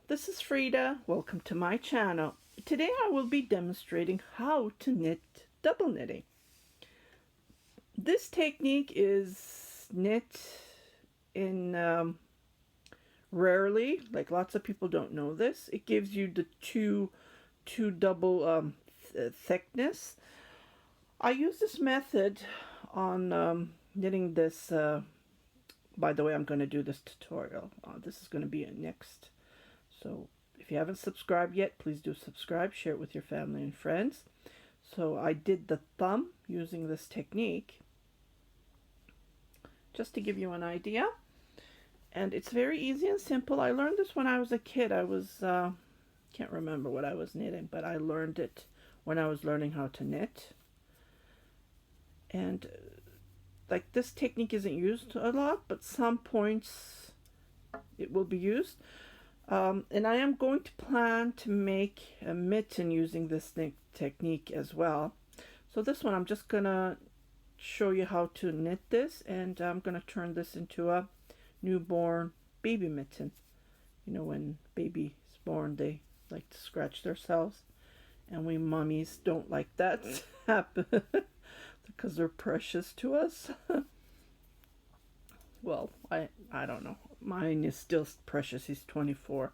This is Frida. Welcome to my channel. Today I will be demonstrating how to knit double knitting. This technique is knit in rarely, like lots of people don't know this. It gives you the two double thickness. I use this method on knitting this. By the way, I'm going to do this tutorial. This is going to be a next. So if you haven't subscribed yet, please do subscribe, share it with your family and friends. So I did the thumb using this technique just to give you an idea. And it's very easy and simple. I learned this when I was a kid. I was, can't remember what I was knitting, but I learned it when I was learning how to knit. And like this technique isn't used a lot, but some points it will be used. And I am going to plan to make a mitten using this technique as well. So this one I'm just gonna show you how to knit this, and I'm gonna turn this into a newborn baby mitten. You know, when baby is born, they like to scratch themselves, and we mummies don't like that to happen because they're precious to us. Well, I don't know. Mine is still precious. He's 24.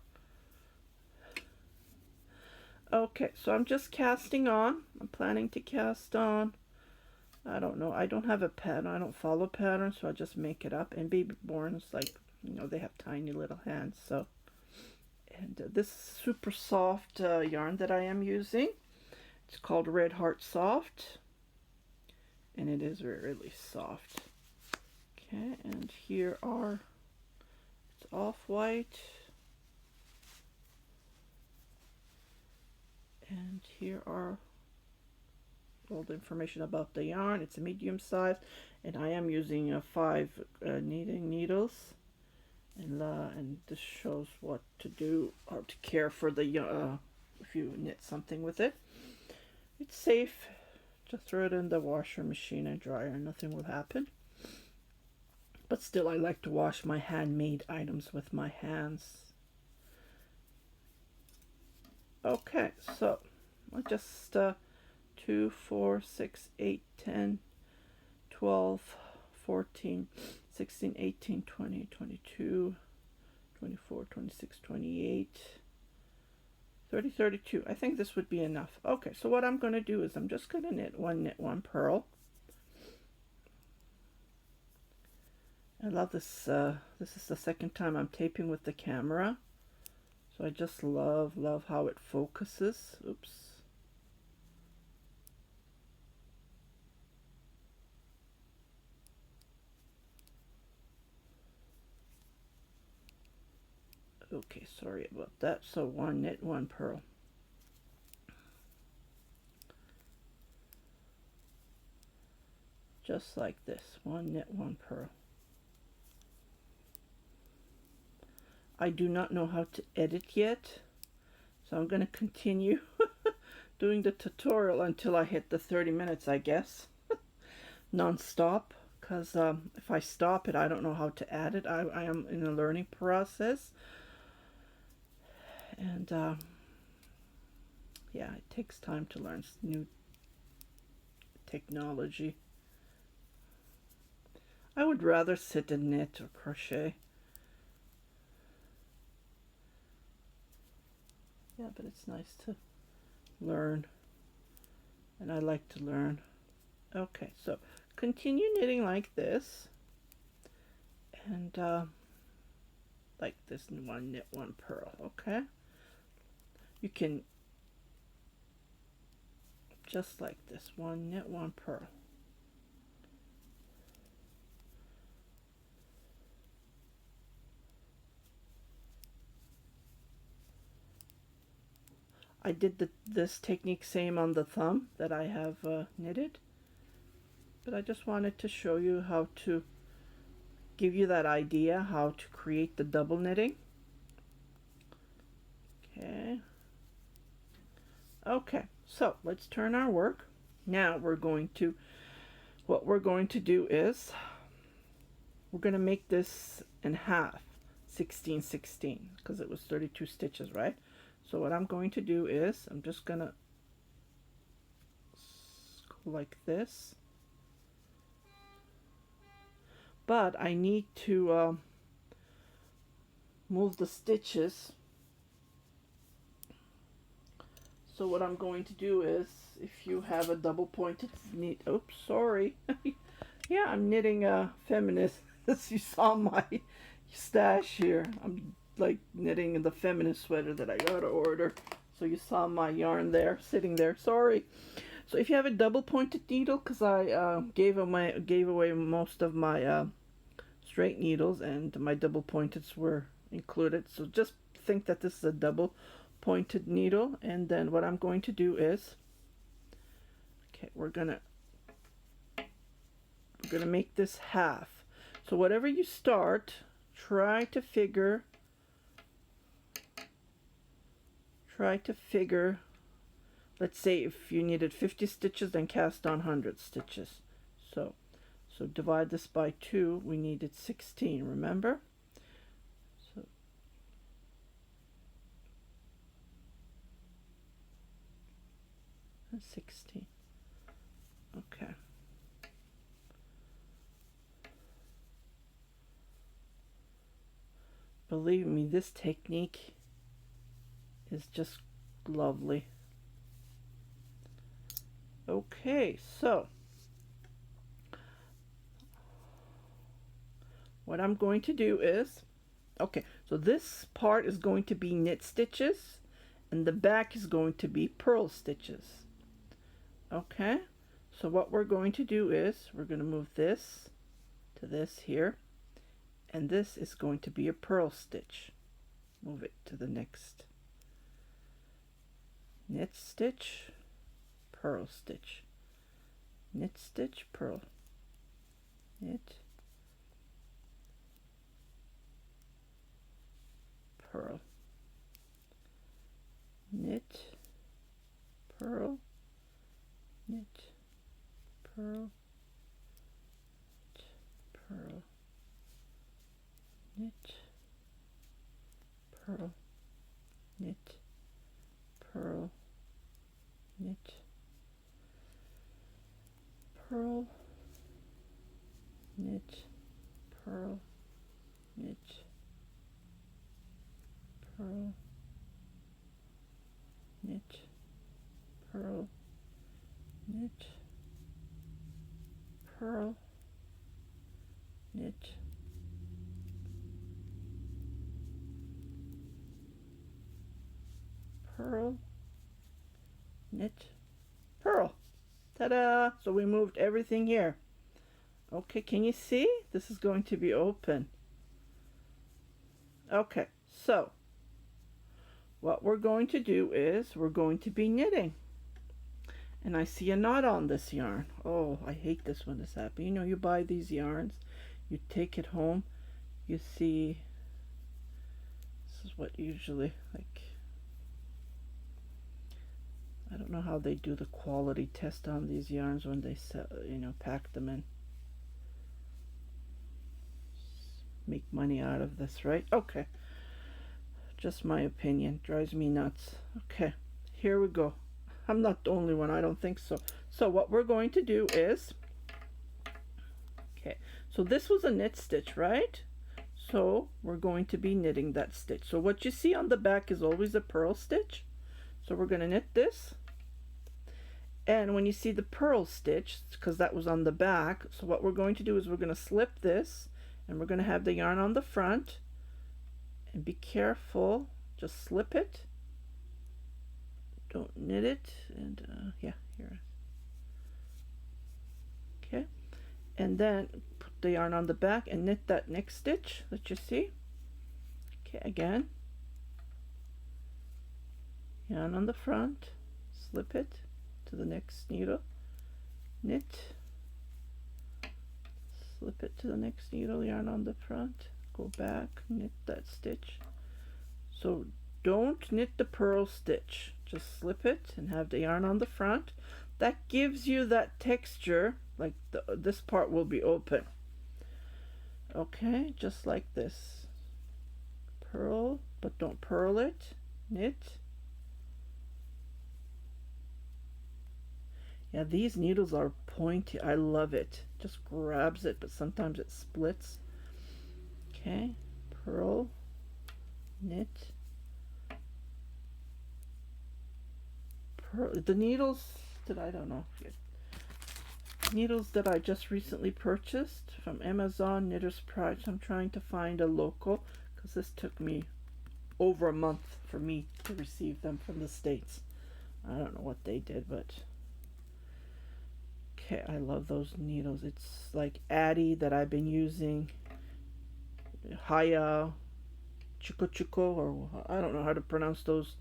Okay, so I'm just casting on. I'm planning to cast on. I don't know. I don't have a pattern. I don't follow patterns, so I just make it up. And baby borns, like, you know, they have tiny little hands. So, and this super soft yarn that I am using, it's called Red Heart Soft, and it is really soft. Okay, and here are, it's off-white, and here are all the information about the yarn. It's a medium size, and I am using 5 knitting needles, and this shows what to do, how to care for the if you knit something with it. It's safe. Just throw it in the washer machine and dryer, nothing will happen. But still, I like to wash my handmade items with my hands. Okay, so I just 2, 4, 6, 8, 10, 12, 14, 16, 18, 20, 22, 24, 26, 28, 30, 32. I think this would be enough. Okay, so what I'm going to do is I'm just going to knit one purl. I love this. This is the second time I'm taping with the camera, so I just love how it focuses. Oops. Okay, sorry about that. So one knit, one purl. Just like this. One knit, one purl. I do not know how to edit yet, so I'm going to continue doing the tutorial until I hit the 30 minutes, I guess, non-stop, because if I stop it, I don't know how to add it. I am in a learning process, and yeah, it takes time to learn new technology. I would rather sit and knit or crochet. Yeah, but it's nice to learn, and I like to learn. Okay, so continue knitting like this, and like this, one knit, one purl. Okay, you can just like this, one knit, one purl. I did this technique same on the thumb that I have knitted, but I just wanted to show you how to give you that idea how to create the double knitting. Okay, so let's turn our work. Now what we're going to do is we're going to make this in half. 16 16 because it was 32 stitches, right? So what I'm going to do is I'm just gonna go like this, but I need to move the stitches. So what I'm going to do is, if you have a double pointed knit, oops, sorry. Yeah, I'm knitting a feminist. As you saw my stash here, I'm like knitting the feminist sweater that I gotta order. So you saw my yarn there, sitting there, sorry. So if you have a double pointed needle, because I gave away most of my straight needles and my double pointeds were included. So just think that this is a double pointed needle, and then what I'm going to do is, okay, we're gonna make this half. So whatever you start, try to figure, let's say if you needed 50 stitches, then cast on 100 stitches. So divide this by 2, we needed 16, remember? So 16. Okay. Believe me, this technique is just lovely. Okay, so what I'm going to do is, okay, so this part is going to be knit stitches and the back is going to be purl stitches. Okay, so what we're going to do is we're going to move this to this here, and this is going to be a purl stitch. Move it to the next. Knit stitch, purl stitch, knit stitch, purl, knit, purl, knit, purl, knit, purl, purl, knit, purl, knit, purl, knit, purl, knit, purl, knit, purl, knit, purl, knit, purl, knit, purl, knit, purl. Ta-da! So we moved everything here. Okay, can you see? This is going to be open. Okay, so what we're going to do is we're going to be knitting. And I see a knot on this yarn. Oh, I hate this when this happens. You know, you buy these yarns, you take it home, you see, this is what usually, like, I don't know how they do the quality test on these yarns when they sell, you know, pack them in. Make money out of this, right? Okay. Just my opinion. Drives me nuts. Okay. Here we go. I'm not the only one. I don't think so. So what we're going to do is, okay, so this was a knit stitch, right? So we're going to be knitting that stitch. So what you see on the back is always a purl stitch. So we're going to knit this. And when you see the purl stitch, because that was on the back, so what we're going to do is we're going to slip this, and we're going to have the yarn on the front. And be careful, just slip it. Don't knit it, and yeah, here. Okay, and then put the yarn on the back and knit that next stitch that you see. Okay, again, yarn on the front, slip it to the next needle, knit, slip it to the next needle, yarn on the front, go back, knit that stitch. So don't knit the purl stitch, just slip it and have the yarn on the front. That gives you that texture, like this part will be open. Okay, just like this. Purl, but don't purl it. Knit. Yeah, these needles are pointy. I love it. Just grabs it, but sometimes it splits. Okay, purl, knit, purl. The needles that I don't know. Needles that I just recently purchased from Amazon, Knitter's Pride. I'm trying to find a local because this took me over a month for me to receive them from the States. I don't know what they did, but okay, I love those needles. It's like Addi that I've been using, Haya, Chuko Chuko, or I don't know how to pronounce those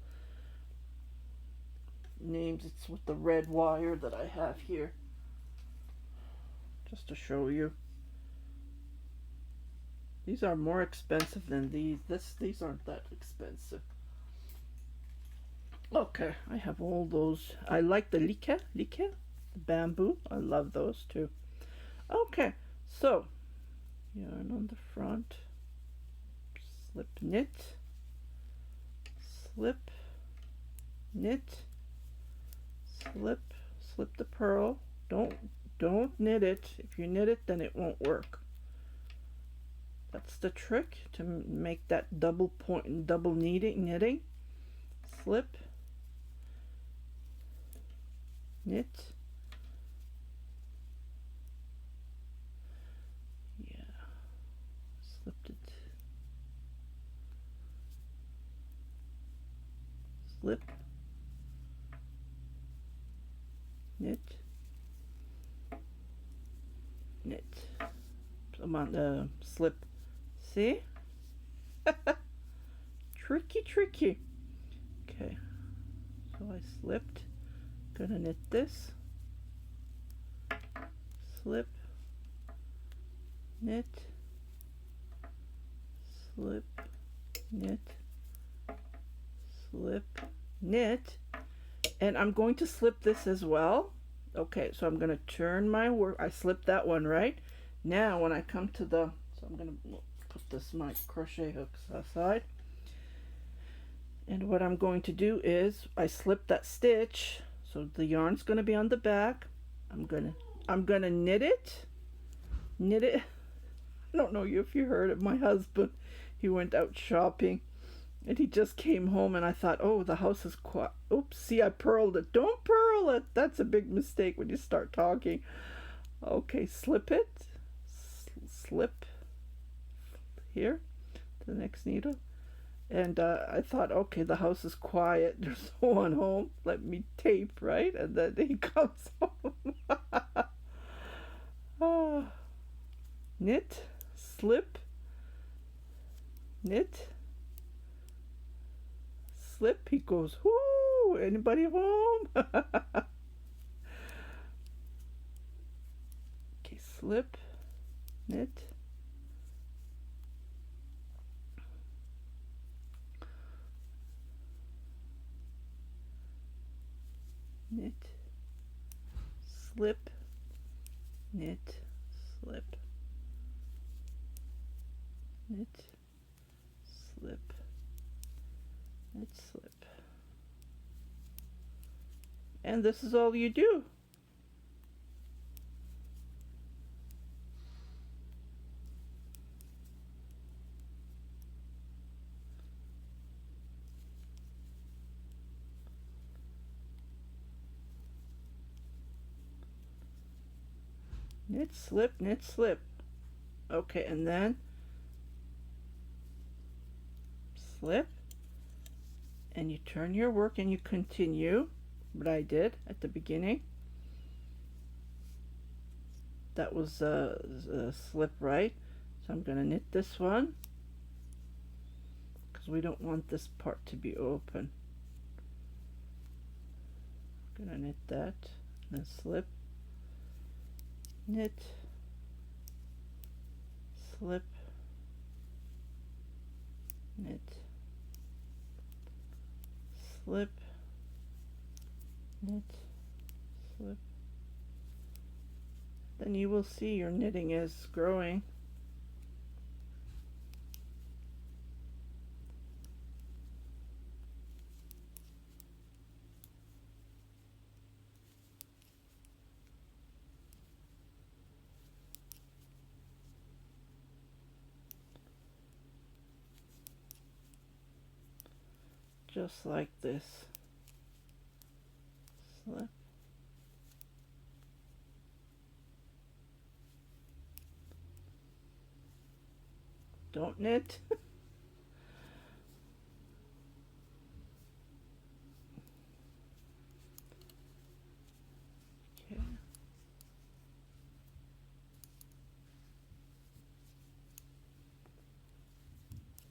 names. It's with the red wire that I have here, just to show you. These are more expensive than these. These aren't that expensive. Okay, I have all those. I like the like, the bamboo. I love those too. Okay, so yarn on the front, slip knit, slip knit, slip, slip the purl. Don't knit it. If you knit it, then it won't work. That's the trick to make that double point, double knitting. Slip, knit. Yeah, slipped it. Slip, knit, knit. I'm on the slip. See? Tricky. Okay, so I slipped. Gonna knit this. Slip, knit, slip, knit, slip, knit, and I'm going to slip this as well. Okay, so I'm going to turn my work. I slipped that one, right? Now when I come to the, so I'm going to put this, my crochet hooks aside, and what I'm going to do is I slip that stitch, so the yarn's going to be on the back. I'm gonna knit it. I don't know if you heard of my husband. He went out shopping and he just came home, and I thought, oh, the house is quiet. Oops, see, I purled it. Don't purl it. That's a big mistake when you start talking. Okay, slip it. Slip here to the next needle. And I thought, okay, the house is quiet. There's no one home. Let me tape, right? And then he comes home. Knit, slip, knit, slip. He goes, whoo, anybody home? Okay, slip, knit, knit, slip, knit, slip, knit, slip, knit, slip. And this is all you do. Knit, slip, knit, slip. Okay, and then slip, and you turn your work and you continue what I did at the beginning. That was a slip, right? So I'm going to knit this one because we don't want this part to be open. I'm going to knit that, and then slip, knit, slip, knit, slip, knit, slip. Then you will see your knitting is growing. just like this. Slip. Don't knit. Okay.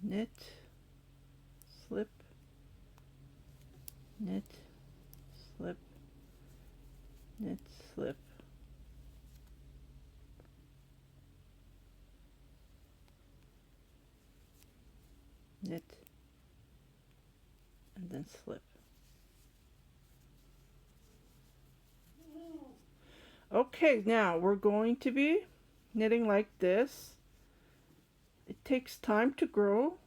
Knit, slip, knit, slip, knit, slip. Knit, and then slip. Okay, now we're going to be knitting like this. It takes time to grow.